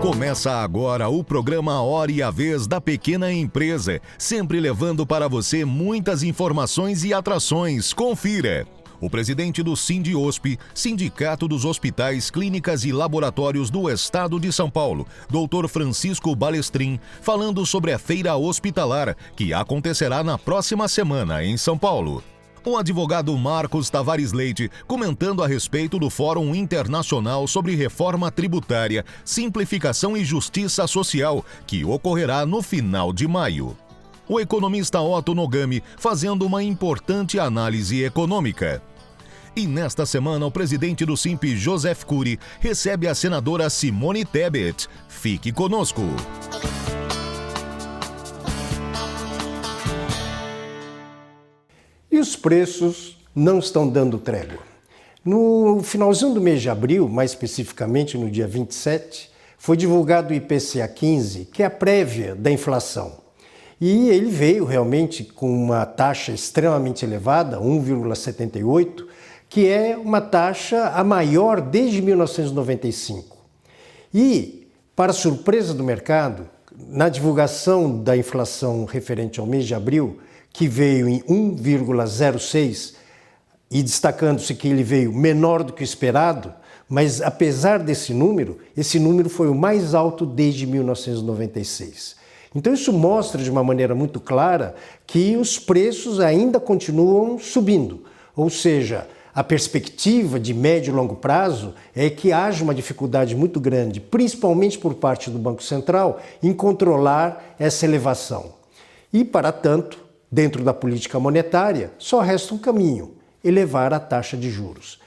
Começa agora o programa Hora e a Vez da Pequena Empresa, sempre levando para você muitas informações e atrações. Confira! O presidente do Sindiosp, Sindicato dos Hospitais, Clínicas e Laboratórios do Estado de São Paulo, Dr. Francisco Balestrin, falando sobre a Feira Hospitalar, que acontecerá na próxima semana em São Paulo. O advogado Marcos Tavares Leite comentando a respeito do Fórum Internacional sobre Reforma Tributária, Simplificação e Justiça Social, que ocorrerá no final de maio. O economista Otto Nogami fazendo uma importante análise econômica. E nesta semana, o presidente do Simp, Joseph Cury, recebe a senadora Simone Tebet. Fique conosco! E os preços não estão dando trégua. No finalzinho do mês de abril, mais especificamente no dia 27, foi divulgado o IPCA 15, que é a prévia da inflação. E ele veio realmente com uma taxa extremamente elevada, 1,78, que é uma taxa a maior desde 1995. E, para surpresa do mercado, na divulgação da inflação referente ao mês de abril, que veio em 1,06, e destacando-se que ele veio menor do que o esperado, mas apesar desse número, esse número foi o mais alto desde 1996. Então isso mostra de uma maneira muito clara que os preços ainda continuam subindo, ou seja, a perspectiva de médio e longo prazo é que haja uma dificuldade muito grande, principalmente por parte do Banco Central, em controlar essa elevação. E, para tanto, dentro da política monetária, só resta um caminho: elevar a taxa de juros.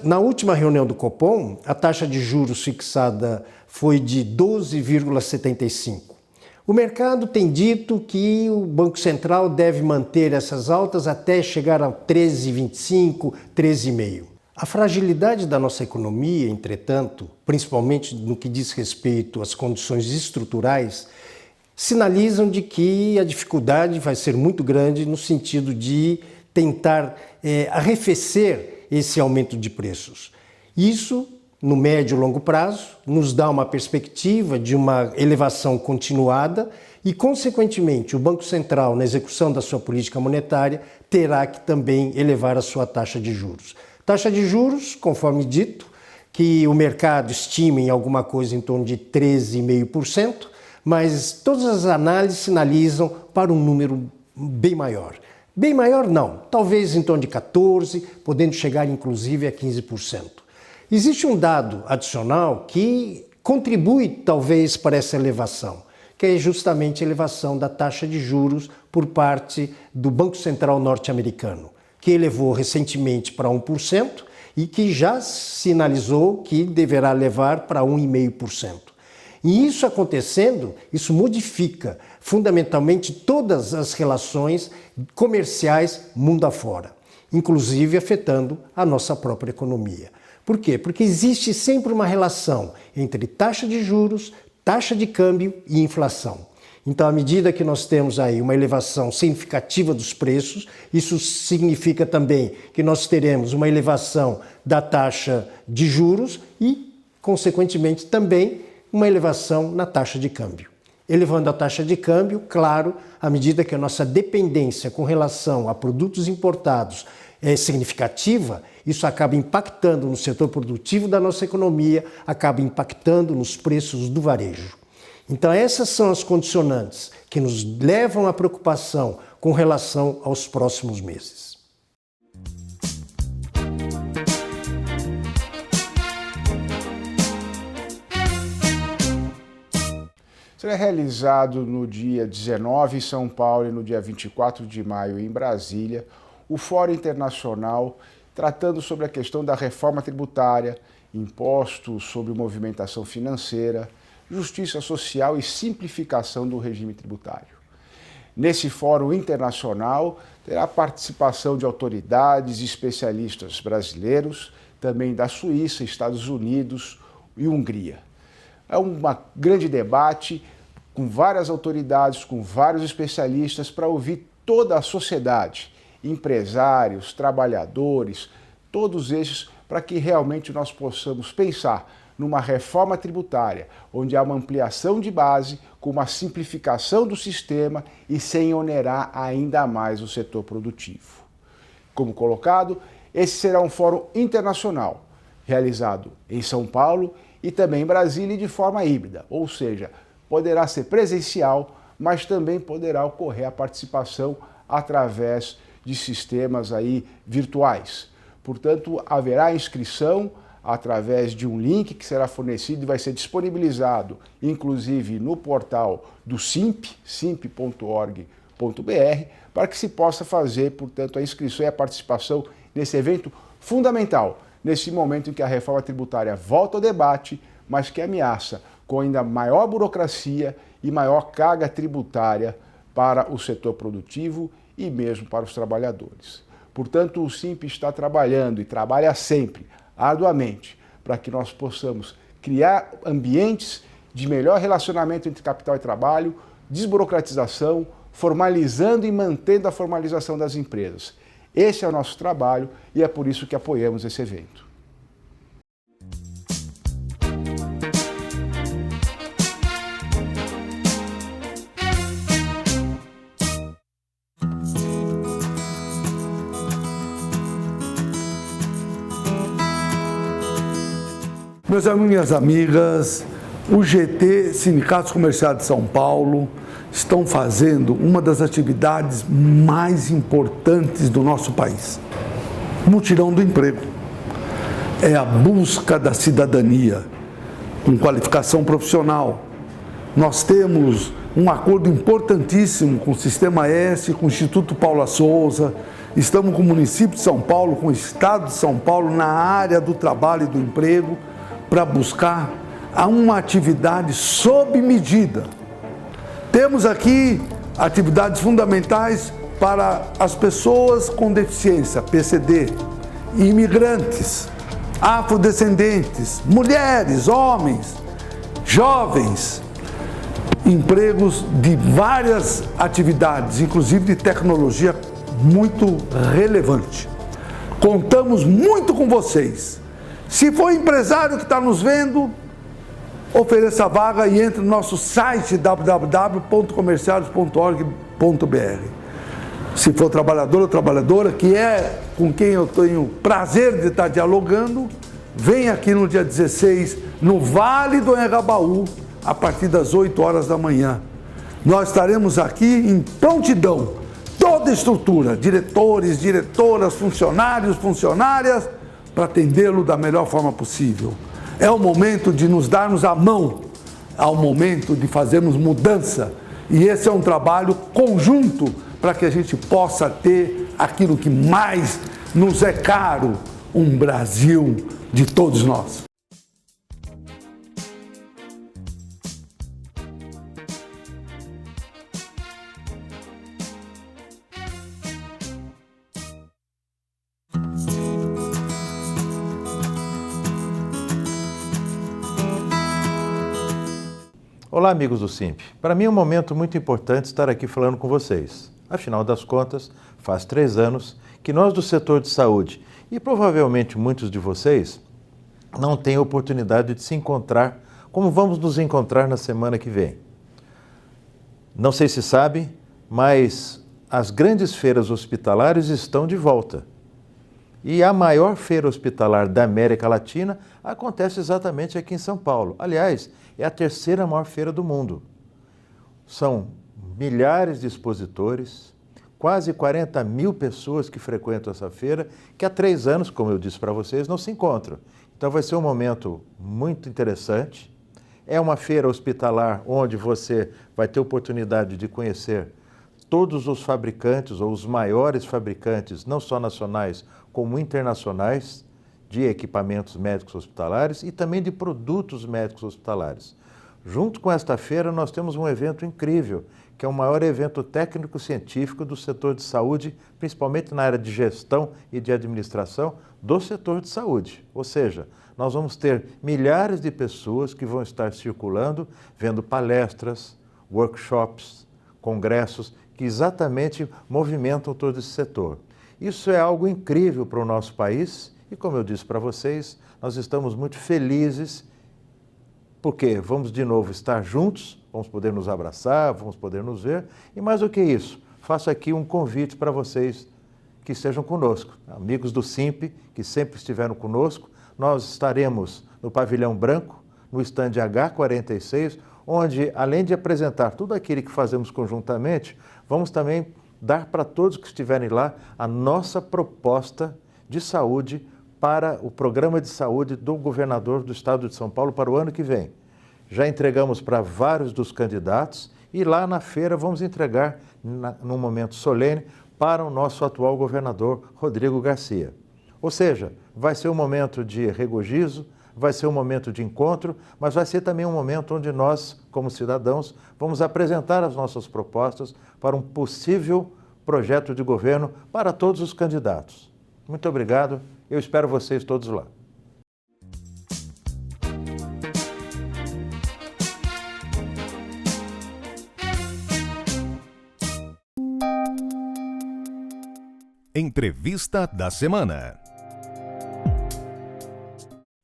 Na última reunião do Copom, a taxa de juros fixada foi de 12,75. O mercado tem dito que o Banco Central deve manter essas altas até chegar a 13,25, 13,5. A fragilidade da nossa economia, entretanto, principalmente no que diz respeito às condições estruturais, sinalizam de que a dificuldade vai ser muito grande no sentido de tentar arrefecer esse aumento de preços. Isso, no médio e longo prazo, nos dá uma perspectiva de uma elevação continuada e, consequentemente, o Banco Central, na execução da sua política monetária, terá que também elevar a sua taxa de juros. Taxa de juros, conforme dito, que o mercado estima em alguma coisa em torno de 13,5%, mas todas as análises sinalizam para um número bem maior. Bem maior não, talvez em torno de 14%, podendo chegar inclusive a 15%. Existe um dado adicional que contribui talvez para essa elevação, que é justamente a elevação da taxa de juros por parte do Banco Central norte-americano, que elevou recentemente para 1% e que já sinalizou que deverá levar para 1,5%. E isso acontecendo, isso modifica fundamentalmente todas as relações comerciais mundo afora, inclusive afetando a nossa própria economia. Por quê? Porque existe sempre uma relação entre taxa de juros, taxa de câmbio e inflação. Então, à medida que nós temos aí uma elevação significativa dos preços, isso significa também que nós teremos uma elevação da taxa de juros e, consequentemente, também uma elevação na taxa de câmbio. Elevando a taxa de câmbio, claro, à medida que a nossa dependência com relação a produtos importados é significativa, isso acaba impactando no setor produtivo da nossa economia, acaba impactando nos preços do varejo. Então essas são as condicionantes que nos levam à preocupação com relação aos próximos meses. Será realizado no dia 19 em São Paulo e no dia 24 de maio em Brasília o Fórum Internacional tratando sobre a questão da reforma tributária, impostos sobre movimentação financeira, justiça social e simplificação do regime tributário. Nesse Fórum Internacional terá a participação de autoridades e especialistas brasileiros, também da Suíça, Estados Unidos e Hungria. É um grande debate com várias autoridades, com vários especialistas para ouvir toda a sociedade, empresários, trabalhadores, todos esses, para que realmente nós possamos pensar numa reforma tributária, onde há uma ampliação de base, com uma simplificação do sistema e sem onerar ainda mais o setor produtivo. Como colocado, esse será um fórum internacional, realizado em São Paulo e também em Brasília e de forma híbrida, ou seja, poderá ser presencial, mas também poderá ocorrer a participação através de sistemas aí virtuais. Portanto, haverá inscrição através de um link que será fornecido e vai ser disponibilizado, inclusive no portal do SINP, simp.org.br, para que se possa fazer, portanto, a inscrição e a participação nesse evento fundamental, nesse momento em que a reforma tributária volta ao debate, mas que ameaça com ainda maior burocracia e maior carga tributária para o setor produtivo e mesmo para os trabalhadores. Portanto, o SINP está trabalhando e trabalha sempre, arduamente, para que nós possamos criar ambientes de melhor relacionamento entre capital e trabalho, desburocratização, formalizando e mantendo a formalização das empresas. Esse é o nosso trabalho e é por isso que apoiamos esse evento. Meus amigos e minhas amigas, o GT, Sindicatos Comerciais de São Paulo, estão fazendo uma das atividades mais importantes do nosso país. Mutirão do emprego. É a busca da cidadania, com qualificação profissional. Nós temos um acordo importantíssimo com o Sistema S, com o Instituto Paula Souza, estamos com o município de São Paulo, com o Estado de São Paulo, na área do trabalho e do emprego, para buscar uma atividade sob medida. Temos aqui atividades fundamentais para as pessoas com deficiência, PCD, imigrantes, afrodescendentes, mulheres, homens, jovens, empregos de várias atividades, inclusive de tecnologia muito relevante. Contamos muito com vocês. Se for empresário que está nos vendo, ofereça a vaga e entre no nosso site www.comerciales.org.br. Se for trabalhador ou trabalhadora, que é com quem eu tenho prazer de estar dialogando, vem aqui no dia 16, no Vale do Anhangabaú, a partir das 8 horas da manhã. Nós estaremos aqui em prontidão, toda a estrutura, diretores, diretoras, funcionários, funcionárias, para atendê-lo da melhor forma possível. É o momento de nos darmos a mão, é o momento de fazermos mudança. E esse é um trabalho conjunto para que a gente possa ter aquilo que mais nos é caro, um Brasil de todos nós. Olá, amigos do SINP. Para mim é um momento muito importante estar aqui falando com vocês. Afinal das contas, faz 3 anos que nós do setor de saúde, e provavelmente muitos de vocês, não têm a oportunidade de se encontrar como vamos nos encontrar na semana que vem. Não sei se sabe, mas as grandes feiras hospitalares estão de volta. E a maior feira hospitalar da América Latina acontece exatamente aqui em São Paulo. Aliás, é a 3ª maior feira do mundo. São milhares de expositores, quase 40 mil pessoas que frequentam essa feira, que há 3 anos, como eu disse para vocês, não se encontram. Então vai ser um momento muito interessante. É uma feira hospitalar onde você vai ter oportunidade de conhecer todos os fabricantes, ou os maiores fabricantes, não só nacionais, como internacionais, de equipamentos médicos hospitalares e também de produtos médicos hospitalares. Junto com esta feira, nós temos um evento incrível, que é o maior evento técnico-científico do setor de saúde, principalmente na área de gestão e de administração do setor de saúde. Ou seja, nós vamos ter milhares de pessoas que vão estar circulando, vendo palestras, workshops, congressos, que exatamente movimentam todo esse setor. Isso é algo incrível para o nosso país e, como eu disse para vocês, nós estamos muito felizes porque vamos de novo estar juntos, vamos poder nos abraçar, vamos poder nos ver, e mais do que isso, faço aqui um convite para vocês que estejam conosco, amigos do SIMP, que sempre estiveram conosco. Nós estaremos no Pavilhão Branco, no estande H46, onde, além de apresentar tudo aquilo que fazemos conjuntamente, vamos também dar para todos que estiverem lá a nossa proposta de saúde para o programa de saúde do governador do estado de São Paulo para o ano que vem. Já entregamos para vários dos candidatos e lá na feira vamos entregar, num momento solene, para o nosso atual governador, Rodrigo Garcia. Ou seja, vai ser um momento de regozijo, vai ser um momento de encontro, mas vai ser também um momento onde nós, como cidadãos, vamos apresentar as nossas propostas para um possível projeto de governo para todos os candidatos. Muito obrigado, eu espero vocês todos lá. Entrevista da semana.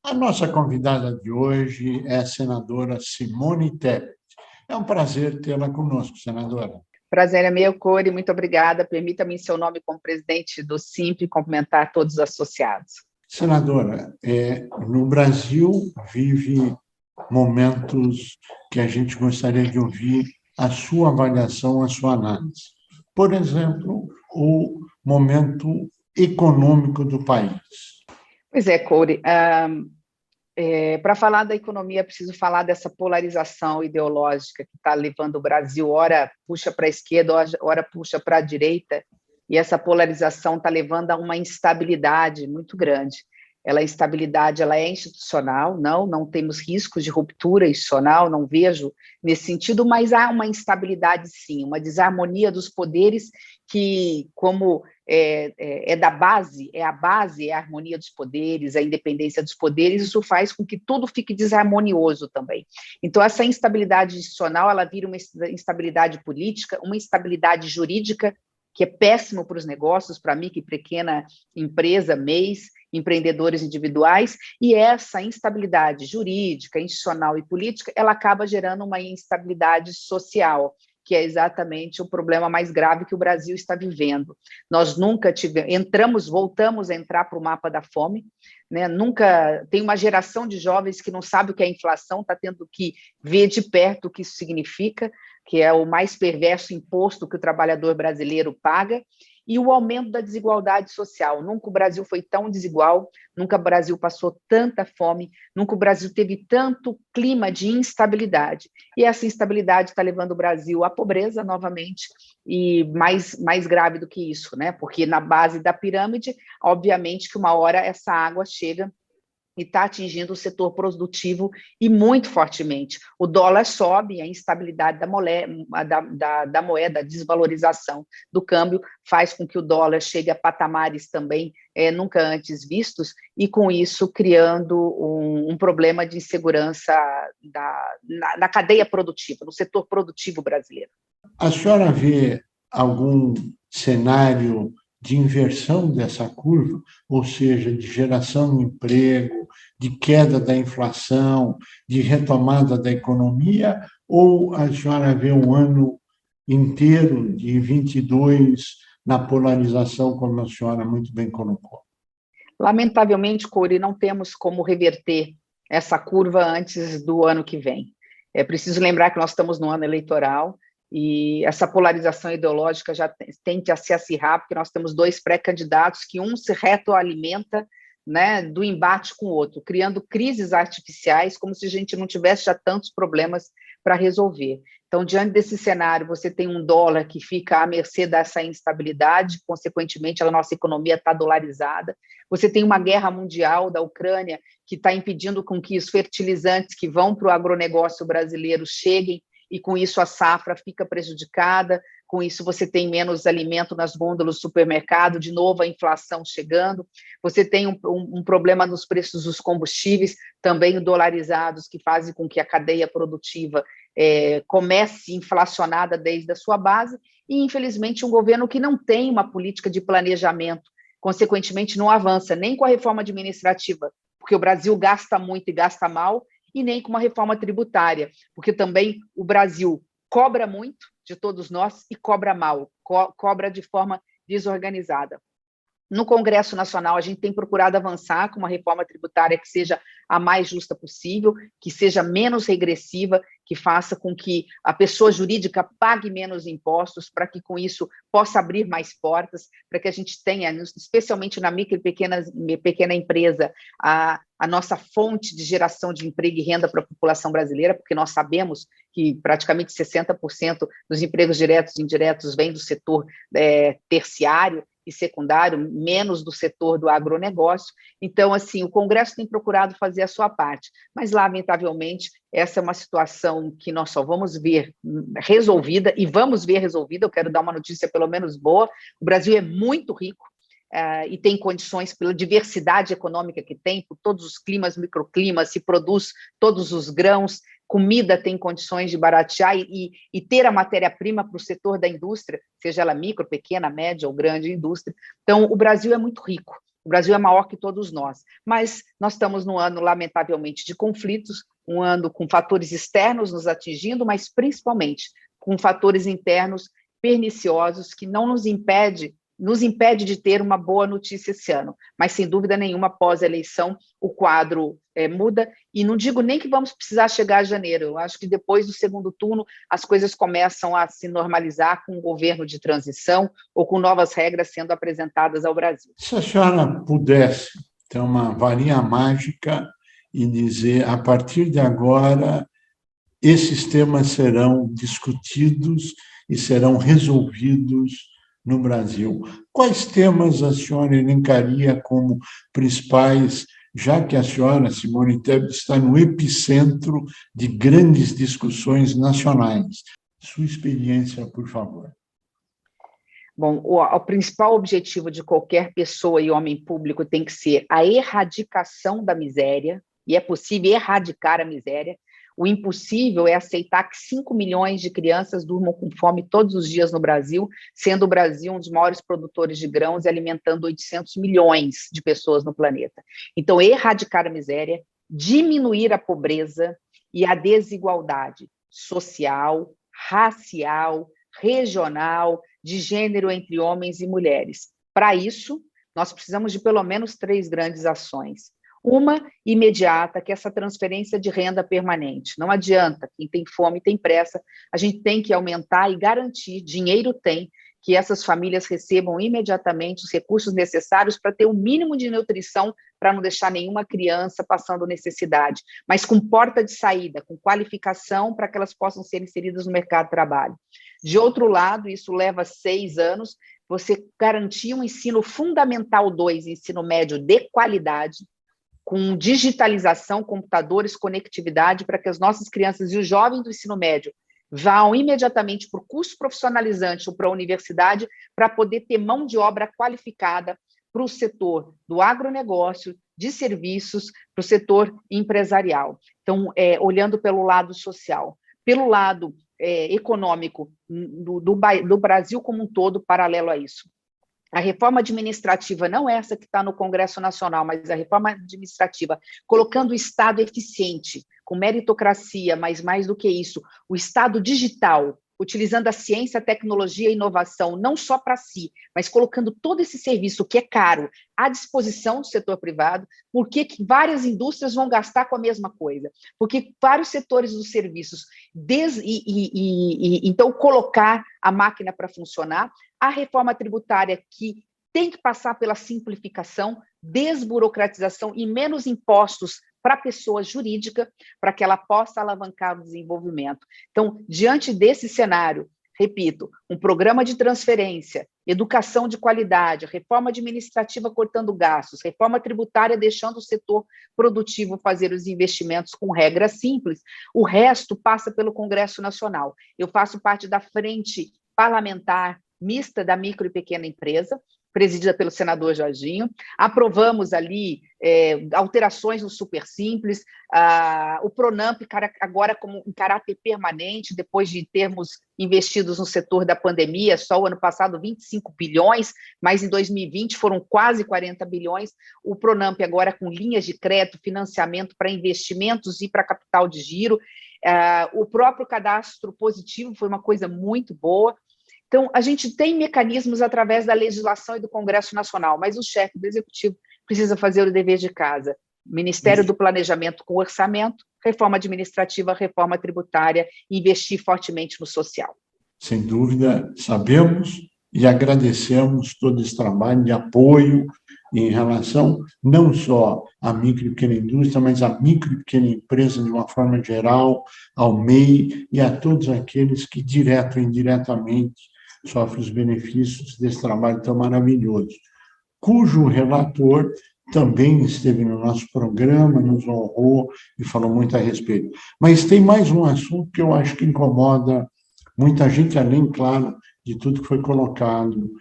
A nossa convidada de hoje é a senadora Simone Tebet. É um prazer tê-la conosco, senadora. Prazer é meu, Cori, muito obrigada. Permita-me, em seu nome, como presidente do SIMP, cumprimentar todos os associados. Senadora, no Brasil vive momentos que a gente gostaria de ouvir a sua avaliação, a sua análise. Por exemplo, o momento econômico do país. Pois é, Cori. Para falar da economia, é preciso falar dessa polarização ideológica que está levando o Brasil, ora puxa para a esquerda, ora puxa para a direita, e essa polarização está levando a uma instabilidade muito grande. A instabilidade ela é institucional, não temos riscos de ruptura institucional, não vejo nesse sentido, mas há uma instabilidade sim, uma desarmonia dos poderes que, como é da base, é a harmonia dos poderes, a independência dos poderes, isso faz com que tudo fique desarmonioso também. Então, essa instabilidade institucional, ela vira uma instabilidade política, uma instabilidade jurídica, que é péssimo para os negócios, para a micro e pequena empresa, MEIs, empreendedores individuais, e essa instabilidade jurídica, institucional e política, ela acaba gerando uma instabilidade social, que é exatamente o problema mais grave que o Brasil está vivendo. Nós nunca voltamos a entrar para o mapa da fome, né? Nunca tem uma geração de jovens que não sabe o que é inflação, está tendo que ver de perto o que isso significa, que é o mais perverso imposto que o trabalhador brasileiro paga, e o aumento da desigualdade social. Nunca o Brasil foi tão desigual, nunca o Brasil passou tanta fome, nunca o Brasil teve tanto clima de instabilidade. E essa instabilidade está levando o Brasil à pobreza novamente, e mais grave do que isso, né? Porque na base da pirâmide, obviamente que uma hora essa água chega e está atingindo o setor produtivo e muito fortemente. O dólar sobe, a instabilidade da moeda, a desvalorização do câmbio faz com que o dólar chegue a patamares também nunca antes vistos, e com isso criando um problema de insegurança na cadeia produtiva, no setor produtivo brasileiro. A senhora vê algum cenário de inversão dessa curva, ou seja, de geração de emprego, de queda da inflação, de retomada da economia, ou a senhora vê um ano inteiro de 22 na polarização, como a senhora muito bem colocou? Lamentavelmente, Cori, não temos como reverter essa curva antes do ano que vem. É preciso lembrar que nós estamos no ano eleitoral, e essa polarização ideológica já tende a se acirrar, porque nós temos dois pré-candidatos que um se retroalimenta, né, do embate com o outro, criando crises artificiais, como se a gente não tivesse já tantos problemas para resolver. Então, diante desse cenário, você tem um dólar que fica à mercê dessa instabilidade, consequentemente, a nossa economia está dolarizada. Você tem uma guerra mundial da Ucrânia que está impedindo com que os fertilizantes que vão para o agronegócio brasileiro cheguem, e com isso a safra fica prejudicada, com isso você tem menos alimento nas gôndolas do supermercado, de novo a inflação chegando, você tem um problema nos preços dos combustíveis, também dolarizados, que fazem com que a cadeia produtiva comece inflacionada desde a sua base, e infelizmente um governo que não tem uma política de planejamento, consequentemente não avança nem com a reforma administrativa, porque o Brasil gasta muito e gasta mal, e nem com uma reforma tributária, porque também o Brasil cobra muito de todos nós e cobra mal, cobra de forma desorganizada. No Congresso Nacional, a gente tem procurado avançar com uma reforma tributária que seja a mais justa possível, que seja menos regressiva, que faça com que a pessoa jurídica pague menos impostos, para que com isso possa abrir mais portas, para que a gente tenha, especialmente na micro e pequena empresa, a nossa fonte de geração de emprego e renda para a população brasileira, porque nós sabemos que praticamente 60% dos empregos diretos e indiretos vêm do setor terciário e secundário, menos do setor do agronegócio. Então, assim, o Congresso tem procurado fazer a sua parte, mas, lamentavelmente, essa é uma situação que nós só vamos ver resolvida, e vamos ver resolvida. Eu quero dar uma notícia pelo menos boa: o Brasil é muito rico, e tem condições, pela diversidade econômica que tem, por todos os climas, microclimas, se produz todos os grãos, comida tem condições de baratear e ter a matéria-prima para o setor da indústria, seja ela micro, pequena, média ou grande indústria. Então, o Brasil é muito rico, o Brasil é maior que todos nós, mas nós estamos num ano, lamentavelmente, de conflitos, um ano com fatores externos nos atingindo, mas principalmente com fatores internos perniciosos que não nos impede de ter uma boa notícia esse ano, mas sem dúvida nenhuma, após a eleição, o quadro muda, e não digo nem que vamos precisar chegar a janeiro. Eu acho que depois do segundo turno as coisas começam a se normalizar com um governo de transição ou com novas regras sendo apresentadas ao Brasil. Se a senhora pudesse ter uma varinha mágica e dizer, a partir de agora, esses temas serão discutidos e serão resolvidos no Brasil, quais temas a senhora elencaria como principais, já que a senhora, Simone Tebet, está no epicentro de grandes discussões nacionais? Sua experiência, por favor. Bom, o principal objetivo de qualquer pessoa e homem público tem que ser a erradicação da miséria, e é possível erradicar a miséria. O impossível é aceitar que 5 milhões de crianças durmam com fome todos os dias no Brasil, sendo o Brasil um dos maiores produtores de grãos e alimentando 800 milhões de pessoas no planeta. Então, erradicar a miséria, diminuir a pobreza e a desigualdade social, racial, regional, de gênero entre homens e mulheres. Para isso, nós precisamos de pelo menos 3 grandes ações. Uma imediata, que é essa transferência de renda permanente. Não adianta, quem tem fome tem pressa, a gente tem que aumentar e garantir, dinheiro tem, que essas famílias recebam imediatamente os recursos necessários para ter o mínimo de nutrição, para não deixar nenhuma criança passando necessidade, mas com porta de saída, com qualificação para que elas possam ser inseridas no mercado de trabalho. De outro lado, isso leva 6 anos, você garantir um ensino fundamental 2, ensino médio de qualidade, com digitalização, computadores, conectividade, para que as nossas crianças e os jovens do ensino médio vão imediatamente para o curso profissionalizante ou para a universidade, para poder ter mão de obra qualificada para o setor do agronegócio, de serviços, para o setor empresarial. Então, olhando pelo lado social. Pelo lado econômico do Brasil como um todo, paralelo a isso. A reforma administrativa, não essa que está no Congresso Nacional, mas a reforma administrativa, colocando o Estado eficiente, com meritocracia, mas mais do que isso, o Estado digital, utilizando a ciência, a tecnologia e a inovação, não só para si, mas colocando todo esse serviço que é caro à disposição do setor privado. Por que várias indústrias vão gastar com a mesma coisa? Porque vários setores dos serviços, então colocar a máquina para funcionar, a reforma tributária que tem que passar pela simplificação, desburocratização e menos impostos para a pessoa jurídica, para que ela possa alavancar o desenvolvimento. Então, diante desse cenário, repito, um programa de transferência, educação de qualidade, reforma administrativa cortando gastos, reforma tributária deixando o setor produtivo fazer os investimentos com regras simples, o resto passa pelo Congresso Nacional. Eu faço parte da frente parlamentar mista da micro e pequena empresa, presidida pelo senador Jorginho. Aprovamos ali alterações no Supersimples, o Pronamp agora como em caráter permanente, depois de termos investidos no setor da pandemia, só o ano passado 25 bilhões, mas em 2020 foram quase 40 bilhões, o Pronamp agora com linhas de crédito, financiamento para investimentos e para capital de giro, o próprio cadastro positivo foi uma coisa muito boa. Então, a gente tem mecanismos através da legislação e do Congresso Nacional, mas o chefe do Executivo precisa fazer o dever de casa. Ministério do Planejamento com orçamento, reforma administrativa, reforma tributária, investir fortemente no social. Sem dúvida, sabemos e agradecemos todo esse trabalho de apoio em relação não só à micro e pequena indústria, mas à micro e pequena empresa de uma forma geral, ao MEI e a todos aqueles que, direto ou indiretamente, sofrem os benefícios desse trabalho tão maravilhoso, cujo relator também esteve no nosso programa, nos honrou e falou muito a respeito. Mas tem mais um assunto que eu acho que incomoda muita gente, além, claro, de tudo que foi colocado,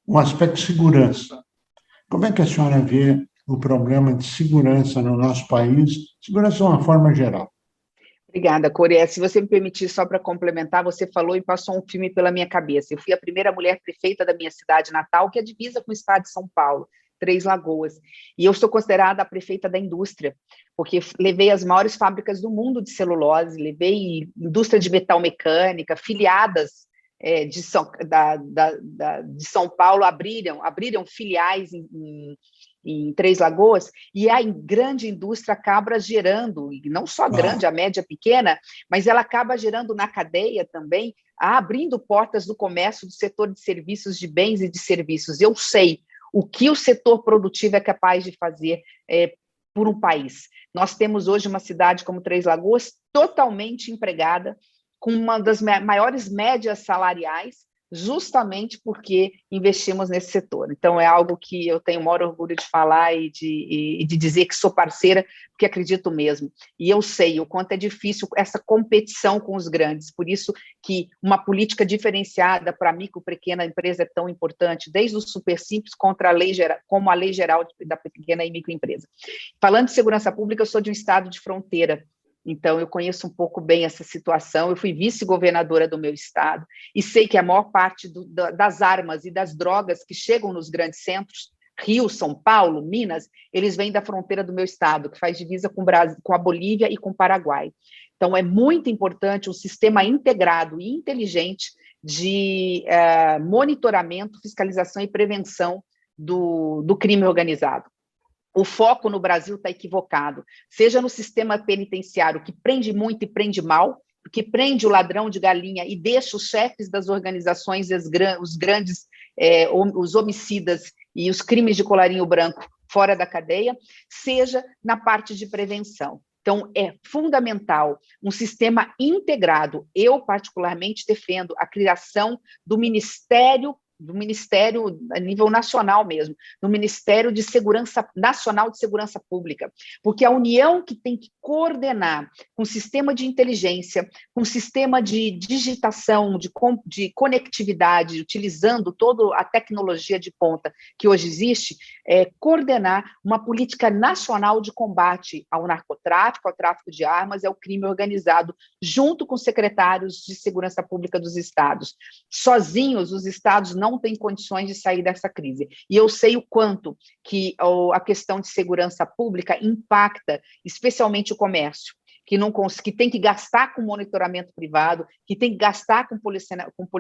o aspecto de segurança. Como é que a senhora vê o problema de segurança no nosso país? Segurança de uma forma geral. Obrigada, Coreia. Se você me permitir, só para complementar, você falou e passou um filme pela minha cabeça. Eu fui a primeira mulher prefeita da minha cidade natal, que é divisa com o estado de São Paulo, Três Lagoas. E eu sou considerada a prefeita da indústria, porque levei as maiores fábricas do mundo de celulose, levei indústria de metal mecânica, filiadas de São Paulo, abriram filiais em Três Lagoas, e a grande indústria acaba gerando, e não só grande, a média pequena, mas ela acaba gerando na cadeia também, abrindo portas do comércio do setor de serviços, de bens e de serviços. Eu sei o que o setor produtivo é capaz de fazer por um país. Nós temos hoje uma cidade como Três Lagoas totalmente empregada, com uma das maiores médias salariais, justamente porque investimos nesse setor. Então, é algo que eu tenho o maior orgulho de falar e de dizer que sou parceira, porque acredito mesmo. E eu sei o quanto é difícil essa competição com os grandes, por isso que uma política diferenciada para a micro e pequena empresa é tão importante, desde o Supersimples contra a lei geral, como a lei geral da pequena e microempresa. Falando de segurança pública, eu sou de um estado de fronteira, então, eu conheço um pouco bem essa situação. Eu fui vice-governadora do meu estado e sei que a maior parte das armas e das drogas que chegam nos grandes centros, Rio, São Paulo, Minas, eles vêm da fronteira do meu estado, que faz divisa com a Bolívia e com o Paraguai. Então, é muito importante um sistema integrado e inteligente de monitoramento, fiscalização e prevenção do crime organizado. O foco no Brasil está equivocado, seja no sistema penitenciário, que prende muito e prende mal, porque prende o ladrão de galinha e deixa os chefes das organizações, os grandes, os homicidas e os crimes de colarinho branco fora da cadeia, seja na parte de prevenção. Então, é fundamental um sistema integrado. Eu, particularmente, defendo a criação do Ministério a nível nacional mesmo, do Ministério de Segurança Nacional de Segurança Pública, porque a União que tem que coordenar com o sistema de inteligência, com o sistema de digitação, de conectividade, utilizando toda a tecnologia de ponta que hoje existe, coordenar uma política nacional de combate ao narcotráfico, ao tráfico de armas e ao crime organizado, junto com secretários de segurança pública dos estados. Sozinhos, os estados não têm condições de sair dessa crise. E eu sei o quanto que a questão de segurança pública impacta, especialmente o comércio, que tem que gastar com monitoramento privado, que tem que gastar com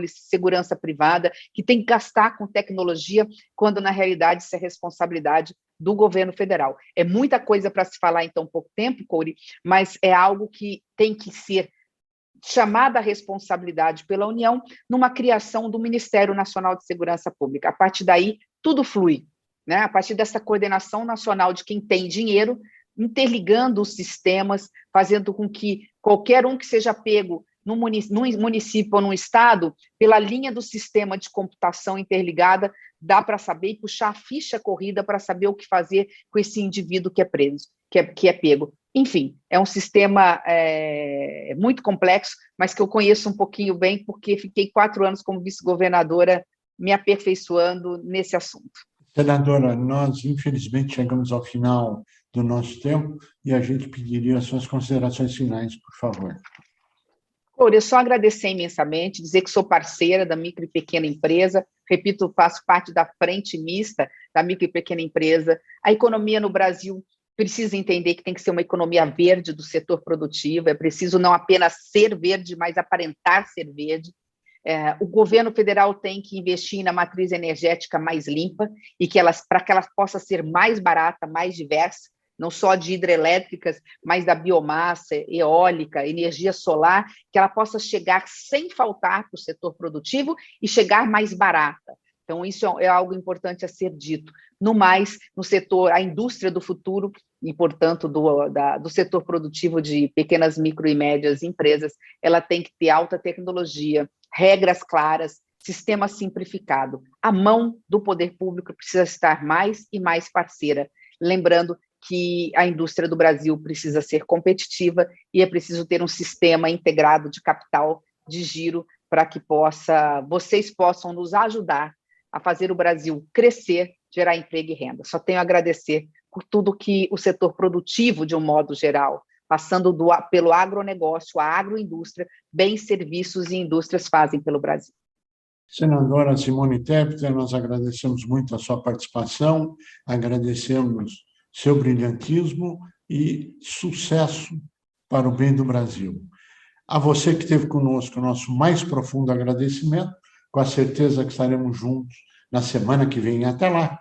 segurança privada, que tem que gastar com tecnologia, quando, na realidade, isso é responsabilidade do governo federal. É muita coisa para se falar em tão pouco tempo, Cory, mas é algo que tem que ser chamada a responsabilidade pela União numa criação do Ministério Nacional de Segurança Pública. A partir daí, tudo flui, né? A partir dessa coordenação nacional de quem tem dinheiro, interligando os sistemas, fazendo com que qualquer um que seja pego num município ou num estado, pela linha do sistema de computação interligada, dá para saber e puxar a ficha corrida para saber o que fazer com esse indivíduo que é preso, que é pego. Enfim, é um sistema muito complexo, mas que eu conheço um pouquinho bem, porque fiquei 4 anos como vice-governadora me aperfeiçoando nesse assunto. Senadora, nós infelizmente chegamos ao final do nosso tempo e a gente pediria as suas considerações finais, por favor. Eu só agradecer imensamente, dizer que sou parceira da micro e pequena empresa, repito, faço parte da frente mista da micro e pequena empresa. A economia no Brasil precisa entender que tem que ser uma economia verde do setor produtivo, é preciso não apenas ser verde, mas aparentar ser verde. O governo federal tem que investir na matriz energética mais limpa e para que ela possa ser mais barata, mais diversa, não só de hidrelétricas, mas da biomassa, eólica, energia solar, que ela possa chegar sem faltar para o setor produtivo e chegar mais barata. Então, isso é algo importante a ser dito. No mais, no setor, a indústria do futuro, e, portanto, do setor produtivo de pequenas, micro e médias empresas, ela tem que ter alta tecnologia, regras claras, sistema simplificado. A mão do poder público precisa estar mais e mais parceira. Lembrando que a indústria do Brasil precisa ser competitiva e é preciso ter um sistema integrado de capital, de giro, para que vocês possam nos ajudar a fazer o Brasil crescer, gerar emprego e renda. Só tenho a agradecer por tudo que o setor produtivo, de um modo geral, passando pelo agronegócio, a agroindústria, bens, serviços e indústrias fazem pelo Brasil. Senadora Simone Tebet, nós agradecemos muito a sua participação, agradecemos seu brilhantismo e sucesso para o bem do Brasil. A você que esteve conosco, nosso mais profundo agradecimento, com a certeza que estaremos juntos na semana que vem. Até lá!